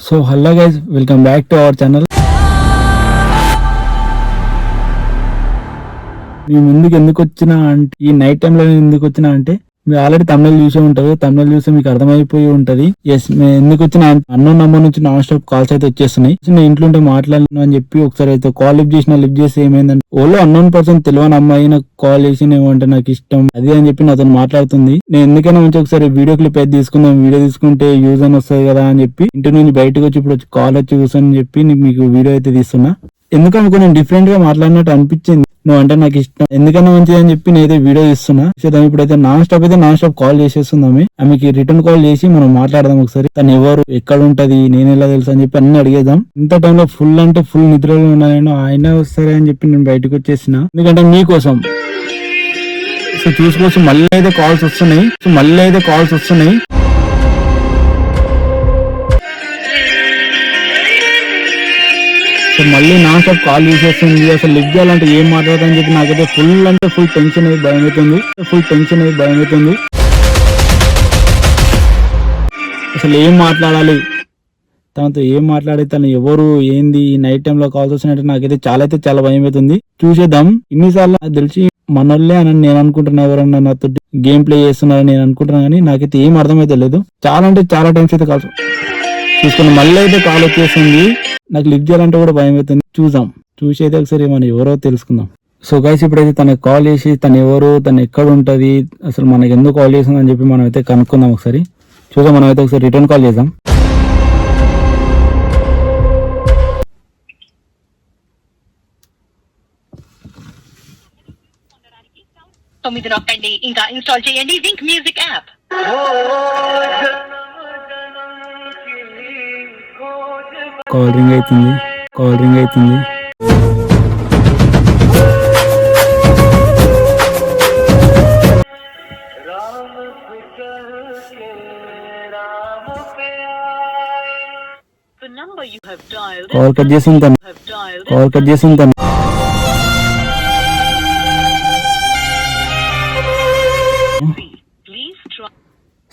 So hello guys, welcome back to our channel. మీ ముందుకు ఎందుకు వచ్చినా అంటే, ఈ నైట్ టైంలో ఎందుకు వచ్చినా అంటే, మీరు ఆల్రెడీ తమిళ చూసే ఉంటారు. తమిళ చూస్తే మీకు అర్థమైపోయి ఉంటది. ఎస్, మేము ఎందుకు వచ్చిన అన్నోన్ నంబర్ నుంచి నాన్ స్టాప్ కాల్స్ అయితే వచ్చేస్తున్నాయి. నేను ఇంట్లో ఉంటే మాట్లాడను అని చెప్పి ఒకసారి అయితే కాల్ లిఫ్ట్ చేసి ఏమైందంటే, ఓలో అన్నోన్ పర్సన్ తెలియని అమ్మాయి నాకు కాల్ చేసి ఏమంటే నాకు ఇష్టం అది అని చెప్పి నాతో మాట్లాడుతుంది. నేను ఎందుకైనా మంచి ఒకసారి వీడియో క్లిప్ అయితే తీసుకుందాం, వీడియో తీసుకుంటే యూజ్ అని వస్తుంది కదా అని చెప్పి ఇంటి నుంచి బయటకు వచ్చి ఇప్పుడు కాల్ వచ్చి కూర్చొని చెప్పి మీకు వీడియో అయితే తీస్తున్నా. ఎందుకనుకో నేను డిఫరెంట్ గా మాట్లాడినట్టు అనిపించింది. నువ్వు అంటే నాకు ఇష్టం, ఎందుకన్నా మంచిది అని చెప్పి నేనైతే వీడియో ఇస్తున్నా. ఇప్పుడైతే నాన్ స్టాప్ కాల్ చేసేస్తుంది. ఆమెకి రిటర్న్ కాల్ చేసి మనం మాట్లాడదాం ఒకసారి. తను ఎవరు, ఎక్కడ ఉంటది, నేను ఎలా తెలుసు అని చెప్పి అన్ని అడిగేద్దాం. ఇంత టైంలో ఫుల్ అంటే ఫుల్ నిద్రలో ఉన్నాయని ఆయన వస్తారే అని చెప్పి నేను బయటకు వచ్చేసిన. ఎందుకంటే మీకోసం సో చూసుకోవచ్చు మళ్ళీ అయితే కాల్స్ వస్తున్నాయి. సో మళ్ళీ నాన్ స్టాప్ కాల్ చేసేస్తుంది. అసలు లిఫ్ట్ చేయాలంటే ఏం మాట్లాడదని చెప్పి నాకైతే ఫుల్ టెన్షన్ అయ్యి భయం అవుతుంది. అసలు ఏం మాట్లాడాలి, తనతో ఏం మాట్లాడి, తను ఎవరు, ఏంది, ఈ నైట్ టైంలో కాల్స్ వస్తున్నట్టు నాకైతే చాలా భయం అవుతుంది. చూసేద్దాం. ఇన్నిసార్లు నాకు తెలిసి మనోళ్ళే అని నేను అనుకుంటున్నా, ఎవరన్నా నాతో గేమ్ ప్లే చేస్తున్నారని నేను అనుకుంటున్నా, కానీ నాకైతే ఏం అర్థమైతే లేదు. చాలా టైమ్స్ అయితే కాల్స్ చూసుకుని మళ్ళీ అయితే కాల్ వచ్చేసింది. నాకు లిఫ్ట్ చేయాలంటే కూడా భయం అవుతుంది. చూసి అయితే ఒకసారి మనం ఎవరో తెలుసుకుందాం. సో గైస్, ఇప్పుడైతే తనకు కాల్ చేసి తను ఎవరు, తను ఎక్కడ ఉంటది, అసలు మనకి ఎందుకు కాల్ చేసింది అని చెప్పి మనం అయితే కనుక్కుందాం ఒకసారి. చూద్దాం, మనం అయితే ఒకసారి రిటర్న్ కాల్ చేద్దాం. ఇంకా ఇన్స్టాల్ చేయండి wink music app. Call ring అవుతుంది. కాల్ కట్ చేసింది తను.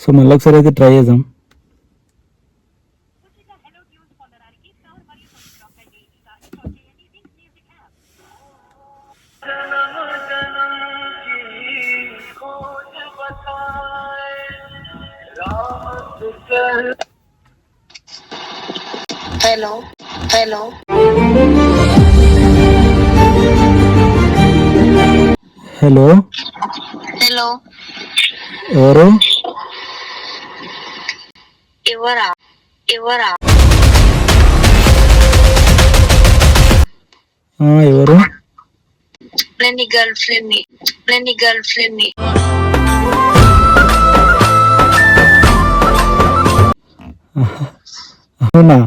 సో మళ్ళీ ఒకసారి అయితే ట్రై చేద్దాం. హలో ఎవరు? ఎవరు? నేను నీ గర్ల్ ఫ్రెండ్ ని. అవునా?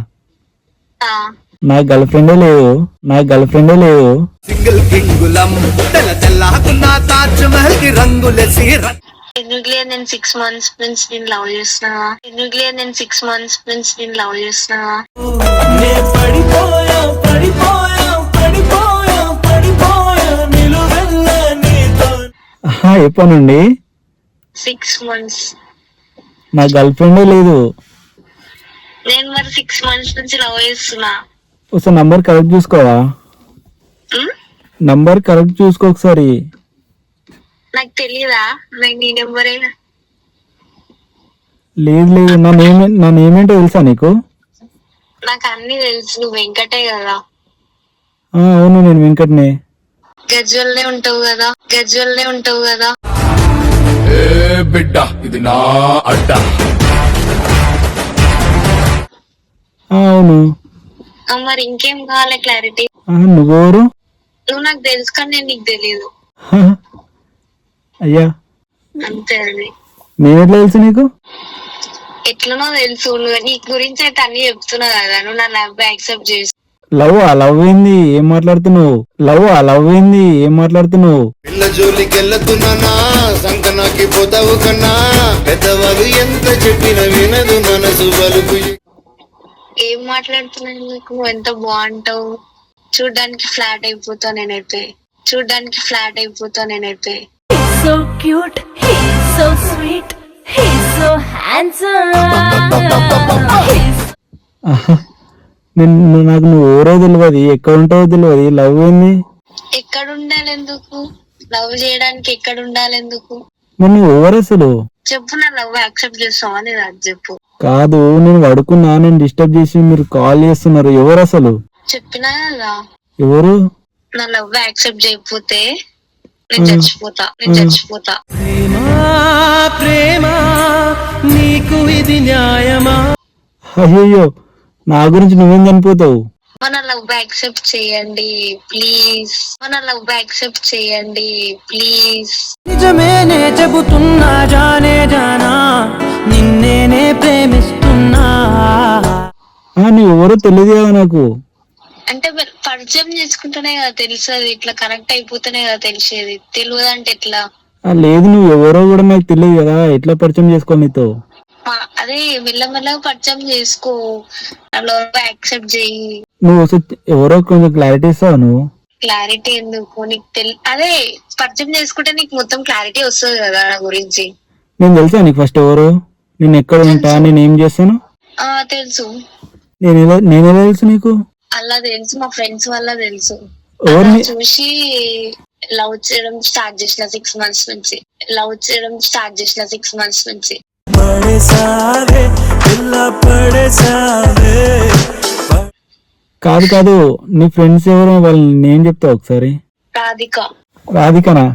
నా గర్ల్ ఫ్రెండే లేదు. సింగిల్ కింగులం తెల్లకున్న తాజ్ మహల్ కి రంగులేసి ఎందుకులే నేను 6 months నుంచి నేను లవ్ చేస్తున్నా. ఎప్పటి నుండి? 6 months. నా గర్ల్ ఫ్రెండే లేదు. నేను మరి 6 months నుంచి లవ్ చేస్తున్నా. ఒకసారి నంబర్ కరెక్ట్ చూసుకోవా? నంబర్ కరెక్ట్ చూసుకో ఒకసారి. నాకు తెలియదా నీ నెంబరే? లేదు, నా నేమేంటో తెలుసా నీకు? నాకు అన్ని తెలుసు. నువ్వు వెంకటే కదా? అవును, నేను వెంకట్నే. గజ్వల్లే ఉంటావు కదా? బిడ్డ ఇది నా అడ్డ. అవును. మరి ఇంకేం కావాలి క్లారిటీ? నువ్వెవరు? నువ్వు నాకు తెలుసు కానీ నేను నీకు తెలియదు. అయ్యా, అంతే. అది నేను ఎట్లా తెలుసు నీకు? ఎట్లనో తెలుసు. నువ్వు నీ గురించి అయితే అన్ని చెప్తున్నా కదా. నువ్వు నా లవ్ యాక్సెప్ట్ చేసి. లవ్ ఏంది, ఏం మాట్లాడుతున్నావు? పిల్ల జోలికెళ్ళతున్నా సంకనాకి పోతావు కన్నా, పెద్దవాళ్ళు ఎంత చెప్పిన వినదు మనసు బలుపు. ఏం మాట్లాడుతున్నావు? నీకు ఎంత బాగుంటావు. చూడ్డానికి ఫ్లాట్ అయిపోతా నేనైతే. So cute, he's so sweet, he's so handsome. ఆహా, నాకు నువ్వు ఎవరో తెలియదు, ఎక్కడ ఉంటావో తెలియదు, లవ్ ఏంది? ఎక్కడ ఉండాలి ఎందుకు? లవ్ చేయడానికి ఎక్కడ ఉండాలి ఎందుకు? మరి నువ్వు ఎవరు అసలు? చెప్పు, నా లవ్ యాక్సెప్ట్ చేస్తావా లేదా అది చెప్పు. కాదు, నేను పడుకున్నా, నేను డిస్టర్బ్ చేసి మీరు కాల్ చేస్తున్నారు, ఎవరు అసలు? చెప్పినా కదా, ఎవరు? నా లవ్ యాక్సెప్ట్ చేయకపోతే నేను చచ్చిపోతా, నేను చచ్చిపోతా. అయ్యో, నా గురించి నువ్వేం చనిపోతావు? మన లవ్ యాక్సెప్ట్ చేయండి ప్లీజ్, మన లవ్ యాక్సెప్ట్ చేయండి ప్లీజ్. నిజమేనే చెబుతున్నా జానే జానా, నిన్నేనే ప్రేమిస్తున్నా. నువ్వు ఎవరో తెలియదు కదా నాకు. అంటే పరిచయం చేసుకుంటేనే కదా తెలిసేది, ఇట్లా కనెక్ట్ అయిపోతేనే కదా తెలిసేది, తెలియదు అంటే ఎట్లా? లేదు, నువ్వు ఎవరో కూడా నాకు తెలియదు కదా, ఎట్లా పరిచయం చేసుకో నీతో? అదే మెల్లమెల్లగా పరిచయం చేసుకో, అలా యాక్సెప్ట్ చేయి. నువ్వు ఎవరో కొంచెం క్లారిటీ ఇస్తావు నువ్వు? క్లారిటీ ఎందుకు నీకు అదే పరిచయం చేసుకుంటే నీకు మొత్తం క్లారిటీ వస్తుంది కదా నా గురించి. నేను తెలుసా నీకు ఫస్ట్ ఎవరు, నేను ఎక్కడ ఉంటా, నేను ఏం చేస్తాను? తెలుసు. నేను ఎలా తెలుసు నీకు? అలా తెలుసు, మా ఫ్రెండ్స్ వల్ల తెలుసు. ఎవరిని చూసి లవ్ చేయడం స్టార్ట్ చేసిన 6 months నుంచి, లవ్ చేయడం స్టార్ట్ చేసిన 6 months నుంచి. కాదు కాదు, నీ ఫ్రెండ్స్ ఎవరు, వాళ్ళు నేను చెప్తా ఒకసారి. రాధిక. రాధికనా?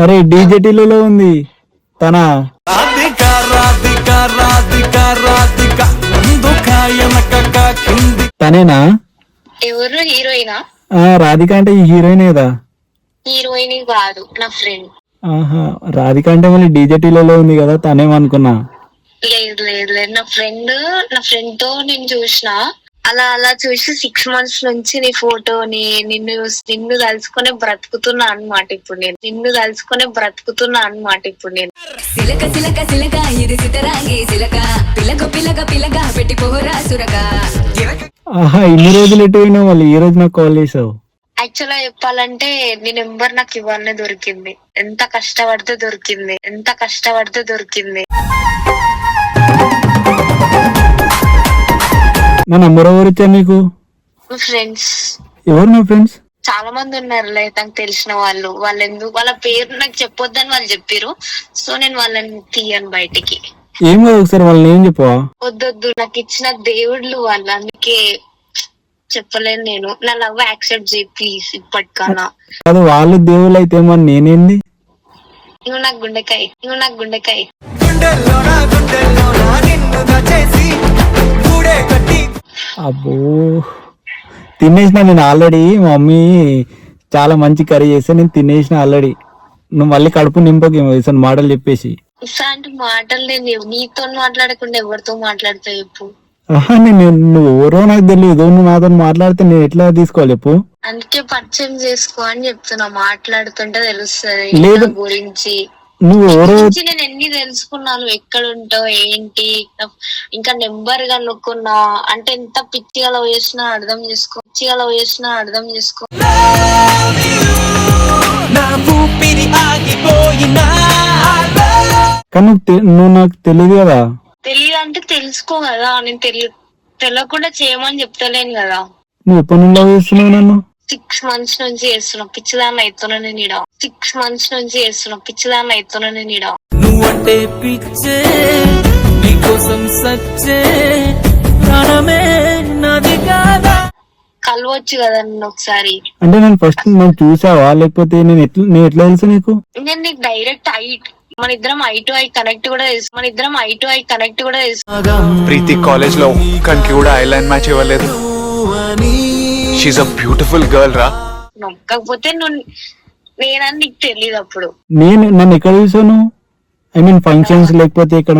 అరే డీజేటీలో ఉంది తనా? తనేనా? ఎవరు? హీరోయినా? రాధిక అంటే ఈ హీరోయిన్ కదా? హీరోయిన్ కాదు, నా ఫ్రెండ్. ఆహా, రాధిక అంటే మళ్ళీ డీజేటీలో ఉంది కదా, తనేమనుకున్నా. లేదు లేదు లేదు, నా ఫ్రెండ్ తో నేను చూసిన, అలా చూసి 6 months నుంచి నీ ఫోటోని నిన్ను తలుచుకునే బ్రతుకుతున్నా అన్నమాట ఇప్పుడు నేను, నిన్ను తలుచుకునే బ్రతుకుతున్నా అన్నమాట ఇప్పుడు నేను. సిలక సిలక సిలక ఇది సితరాగి సిలక పిలక పిలక పిలక పెట్టి పోరా సురక. ఆహా, ఇన్ని రోజులు ఎటు పోయినావు, మళ్ళీ ఈ రోజు నాకు కాల్ చేసావు? యాక్చువల్ గా చెప్పాలంటే నీ నెంబర్ నాకు ఇవన్నీ దొరికింది, ఎంత కష్టపడితే దొరికింది, ఎంత కష్టపడితే దొరికింది. నా నంబర్ ఎవరు ఇచ్చారు నీకు? ఫ్రెండ్స్. ఎవరు నా ఫ్రెండ్స్? చాలా మంది ఉన్నారులే నాకు తెలిసిన వాళ్ళు, వాళ్ళ పేరు నాకు చెప్పొద్దని వాళ్ళు చెప్పారు, సో నేను వాళ్ళని తీయను బయటికి. ఏం కాదు, ఒకసారి వాళ్ళని ఏం చెప్పవా? వద్దొద్దు, నాకు ఇచ్చిన దేవుళ్ళు వాళ్ళు, అందుకే చెప్పలేను నేను. నా లవ్ యాక్సెప్ట్ చేయి ప్లీజ్ ఇప్పటికన్నా. అది వాళ్ళు దేవుళ్ళు అయితే మరి నేనేంది? నువ్వు నాకు గుండెకాయ, నువ్వు నాకు గుండెకాయ. అబ్బో, తినేసిన నేను ఆల్రెడీ. మా మమ్మీ చాలా మంచి కర్రీ చేస్తే నేను తినేసిన ఆల్రెడీ. నువ్వు మళ్ళీ కడుపు నింపకేమో ఇసలు మాటలు చెప్పేసి. ఇట్లాంటి మాటలు నేను నీతో మాట్లాడకుండా ఎవరితో మాట్లాడతా చెప్పు. ఆహా, నువ్వు ఎవరో నాకు తెలియదు, నువ్వు నాతో మాట్లాడితే నేను ఎట్లా తీసుకోవాలి చెప్పు? అందుకే పరిచయం చేసుకో అని చెప్తున్నా, మాట్లాడుతుంటే తెలుస్తుంది లేదు. నా గురించి. నువ్వు ఎవరో నేను ఎన్ని తెలుసుకున్నాను, ఎక్కడ ఉంటావు ఏంటి, ఇంకా నెంబర్ కనుక్కున్నా అంటే ఎంత పిచ్చిగా లవ్ చేసినా అర్థం చేసుకో, పిచ్చిగా లవ్ చేసినా అర్థం చేసుకో. కానీ నువ్వు నాకు తెలియదు కదా. తెలియదు అంటే తెలుసుకో కదా, నేను తెలియకుండా చేయమని చెప్తలేను కదా. నువ్వు ఎప్పటి నుండి లవ్ చేస్తున్నావు నన్ను? 6 months నుంచి చేస్తున్నా, పిచ్చిదాన్ని అవుతున్నా నేను ఇడా. 6 months నుంచి చేస్తున్నా, పిచ్చిదాన్ని అవుతున్నా నేను ఇడా. నువ్వంటే పిచ్చే, నీకోసం సచ్చే, ప్రాణమే నాది కాదా. కలవచ్చు కదా నన్ను ఒకసారి. అంటే నేను ఫస్ట్ నేను చూసావా, లేకపోతే నేను ఎట్లా తెలుసు నీకు? నేను నీకు డైరెక్ట్ మన ఇద్దరం ఐ టు ఐ కనెక్ట్ కూడా తెలుసు. ప్రీతి కాలేజ్ లో ఒక్కరికి కూడా ఐలైన్ మ్యాచ్ ఇవ్వలేదు. షీఈ్ అ బ్యూటిఫుల్ గర్ల్ రా. నొక్కకపోతే నేనని నీకు తెలియదు అప్పుడు. నన్ను ఎక్కడ చూసాను? ఐ మీన్ ఫంక్షన్స్ లేకపోతే ఇక్కడ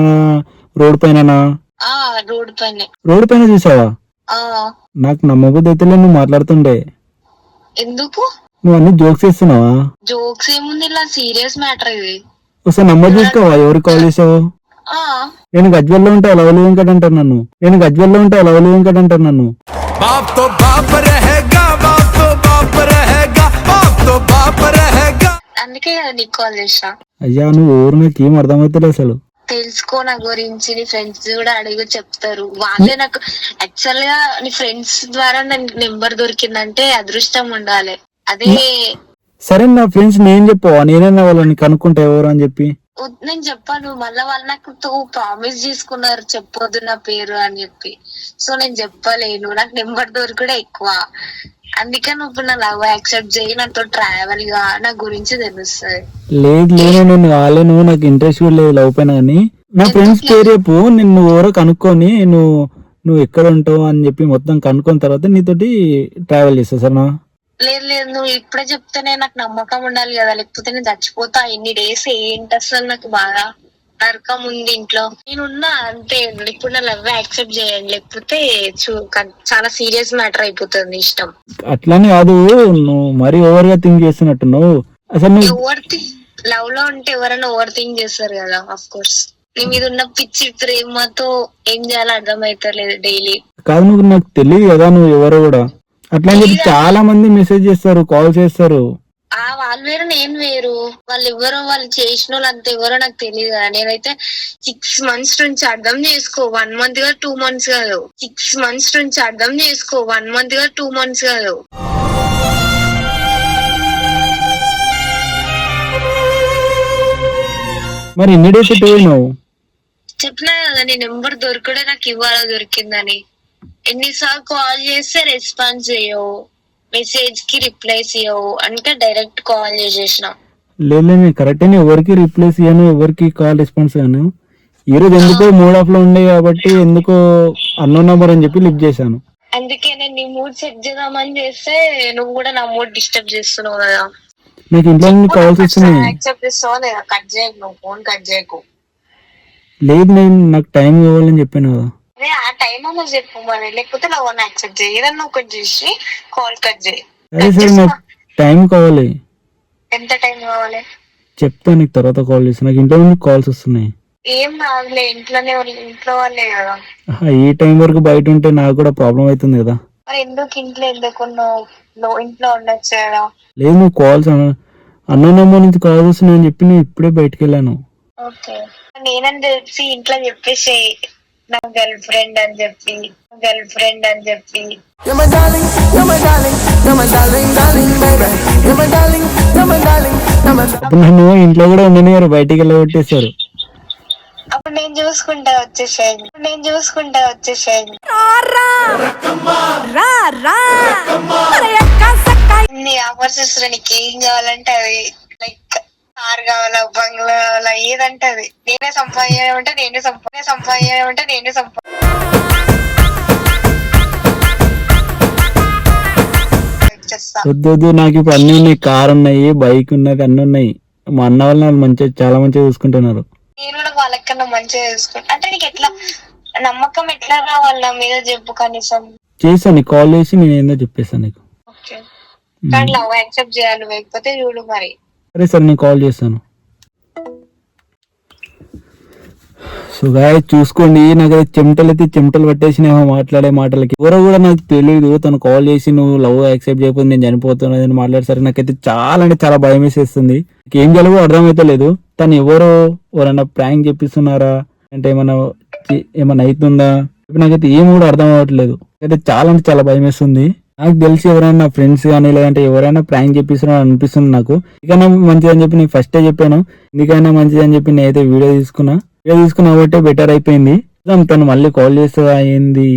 రోడ్ పైన? రోడ్ పైన చూసావా? నాకు నమ్మబుద్ధి అయితే నువ్వు మాట్లాడుతుండే. ఎందుకు? నువ్వు అన్ని జోక్స్ చేస్తున్నావా? జోక్స్ ఏముంది, ఇలా సీరియస్ మ్యాటర్ ఇది. ఒకసారి నంబర్ చూసుకోవా, ఎవరికి కాల్ చేసావు? నేను గజ్వెల్లో ఉంటే లవలి వెంకట్ అంటారు నన్ను. అందుకే నీకు కాల్ చేసా. అయ్యా, నువ్వు ఎవరు నాకు ఏం అర్థమవుతలే అసలు. తెలుసుకో నా గురించి, నీ ఫ్రెండ్స్ కూడా అడిగి చెప్తారు. వాళ్ళే నాకు యాక్చువల్ గా నీ ఫ్రెండ్స్ ద్వారా నాకు నెంబర్ దొరికిందంటే అదృష్టం ఉండాలి. అదే సరే నా ఫ్రెండ్స్ నేను చెప్పవా, నేనైనా వాళ్ళని కనుక్కుంటా ఎవరు అని చెప్పి. నేను చెప్పాను, మళ్ళా వాళ్ళు నాకు ప్రామిస్ చేసుకున్నారు చెప్పొద్దు నా పేరు అని చెప్పి. సో నేను చెప్పలేను, నాకు నెంబర్ దొరికడే ఎక్కువ. అందుకే నువ్వు ఇప్పుడు నా లవ్ యాక్సెప్ట్ చేయి, నాతో ట్రావెల్ గా నా గురించి తెలుస్తుంది. లేదు నేను కాలేను, నాకు ఇంట్రెస్ట్ కూడా లేదు లవ్ పైన. కానీ నా ఫ్రెండ్స్ పేరు చెప్పు, నిన్ను ఎవరో కనుక్కొని నువ్వు ఎక్కడ ఉంటావు అని చెప్పి మొత్తం కనుక్కున్న తర్వాత నీతోటి ట్రావెల్ చేస్తా సరేనా? లేదు నువ్వు ఇప్పుడే చెప్తేనే నాకు నమ్మకం ఉండాలి కదా, లేకపోతే నేను చచ్చిపోతా. ఎన్ని డేస్ ఏంటి అసలు, నాకు బాగా నరకం ఉంది ఇంట్లో. నేనున్నా అంతే, ఇప్పుడు నా లవ్ యాక్సెప్ట్ చేయండి, లేకపోతే చాలా సీరియస్ మ్యాటర్ అయిపోతుంది ఇష్టం. అట్లానే కాదు, నువ్వు మరీ ఓవర్ గా థింక్ చేస్తున్నట్టున్నావు. అసలు నువ్వు ఓవర్ లవ్ లో ఉంటే ఎవరైనా ఓవర్ థింక్ చేస్తారు కదా, ఆఫ్ కోర్స్. నీ మీద ఉన్న పిచ్చి ప్రేమతో ఏం చేయాలో అర్థమైతలేదు డైలీ. కాదు, నువ్వు నాకు తెలియదు కదా నువ్వు ఎవరో కూడా. అట్లా అని చెప్పి చాలా మంది మెసేజ్ చేస్తారు, కాల్ చేస్తారు. వాళ్ళు వేరు నేను వేరు, వాళ్ళు ఎవరో వాళ్ళు చేసిన వాళ్ళు అంత ఎవరో నాకు తెలియదు కదా. నేనైతే 6 months నుంచి అర్థం చేసుకో, 1 month గా 2 months కాదు. 6 months నుంచి అర్థం చేసుకో, 1 month గా 2 months కాదు. మరి ఎన్ని డేస్ పోయినావు? చెప్పినా కదా నీ నెంబర్ దొరకడే నాకు ఇవాళ దొరికిందని. ఎన్నిసార్లు కాల్ చేస్తే రెస్పాన్స్ చేయవు, మెసేజ్ కి రిప్లైస్ ఇవ్వవు, అంటే డైరెక్ట్ కాల్ చేసేసిన. లేదు నేను కరెక్ట్ అని ఎవరికి రిప్లేస్ ఇయ్యాను, ఎవరికి కాల్ రెస్పాన్స్ ఇయ్యాను. ఈ రోజు ఎందుకో మూడ్ ఆఫ్ లో ఉండే కాబట్టి ఎందుకో అన్నోన్ నంబర్ అని చెప్పి లిఫ్ట్ చేశాను. అందుకే నేను నీ మూడ్ సెట్ చేద్దామని చేస్తే నువ్వు కూడా నా మూడ్ డిస్టర్బ్ చేస్తున్నావు కదా. నాకు ఇంట్లో నుండి కాల్స్ వస్తున్నాయి. యాక్సెప్ట్ చేస్తావా లేదా? కట్ చేయకు, నువ్వు ఫోన్ కట్ చేయకు. లేదు నాకు టైం ఇవ్వాలని చెప్పాను కదా. అదే ఆ టైం అన్న చెప్పు మరి, లేకపోతే లవ్ అని యాక్సెప్ట్ చేయి. ఏదన్నా ఒకటి చేసి కాల్ కట్ చేయి. సరే నాకు టైం కావాలి. ఎంత టైం కావాలి చెప్తా నీకు, తర్వాత కాల్ చేస్తాను. నాకు ఇంట్లో నుండి కాల్స్ వస్తున్నాయి. ఏం రాదులే, ఇంట్లో వాళ్ళే కదా. ఈ టైం వరకు బయట ఉంటే నాకు కూడా ప్రాబ్లం అవుతుంది కదా. మరి ఎందుకు ఇంట్లో నువ్వు ఇంట్లో ఉండొచ్చు కదా. లేదు నువ్వు కాల్స్ అన్నోన్ నంబర్ నుంచి కాల్ వస్తున్నాయి అని చెప్పి నేను ఇప్పుడే బయటకు వెళ్ళాను. ఓకే, నేనని తెలిసి ఇంట్లో చెప్పేసి నా గర్ల్ ఫ్రెండ్ అని చెప్పి. You're my darling, you're my darling, you're my darling, darling, baby. You're my darling, you're my darling, you're my darling. అప్పుడు నన్ను ఇంట్లో కూడా ఉండనివారు, బయటికి వెళ్ళగొట్టేశారు. అప్పుడు నేను చూసుకుంటా వచ్చేసాను. నీ ఆఫర్స్ ఇస్తున్నా, నీకు ఏం కావాలంటే అది, లైక్ కార్ కావాలా, బంగ్లా కావాలా, ఏదంటే అది. నేనే సంపాదించాలంటే నేనే వద్దు నాకు ఇప్పుడు అన్ని ఉన్నాయి, కార్ ఉన్నాయి, బైక్ ఉన్నది, అన్ని ఉన్నాయి. మా అన్న వాళ్ళు నాకు మంచిగా చాలా మంచిగా చూసుకుంటున్నారు. నేను కూడా వాళ్ళకన్నా మంచిగా చూసుకుంటా. అంటే నీకు ఎట్లా నమ్మకం ఎట్లా రావాలి నా మీద చెప్పు కనీసం. చేస్తాను, నీకు కాల్ చేసి నేను ఏందో చెప్పేస్తాను నీకు. ఓకే, కానీ లవ్ యాక్సెప్ట్ చేయాలి, లేకపోతే చూడు మరి. సరే నేను కాల్ చేస్తాను. సో గాయ్స్ చూసుకోండి, నాకు చెమటలు పట్టేసినామో మాట్లాడే మాటలకి. ఎవరో కూడా నాకు తెలియదు. తను కాల్ చేసి నువ్వు లవ్ యాక్సెప్ట్ చేయకపోతే నేను చనిపోతున్నదని మాట్లాడేసరికి నాకైతే చాలా అంటే చాలా భయం వేసేస్తుంది. ఏం చేయాలో అర్థమైతలేదు. తను ఎవరైనా ప్రాంక్ చెప్పిస్తున్నారా అంటే ఏమన్నా అవుతుందా, నాకైతే ఏం కూడా అర్థం అవ్వట్లేదు. అయితే చాలా అంటే చాలా భయం వేస్తుంది. నాకు తెలిసి ఎవరైనా ఫ్రెండ్స్ కానీ లేదంటే ఎవరైనా ప్రాంక్ చెప్పిస్తున్నారు అనిపిస్తుంది నాకు. ఇకైనా మంచిదని చెప్పి నేను ఫస్టే చెప్పాను, ఎందుకైనా మంచిదని చెప్పి నేనైతే వీడియో తీసుకున్నా కాబట్టి బెటర్ అయిపోయింది. తను మళ్ళీ కాల్ చేస్తుందా ఏంది.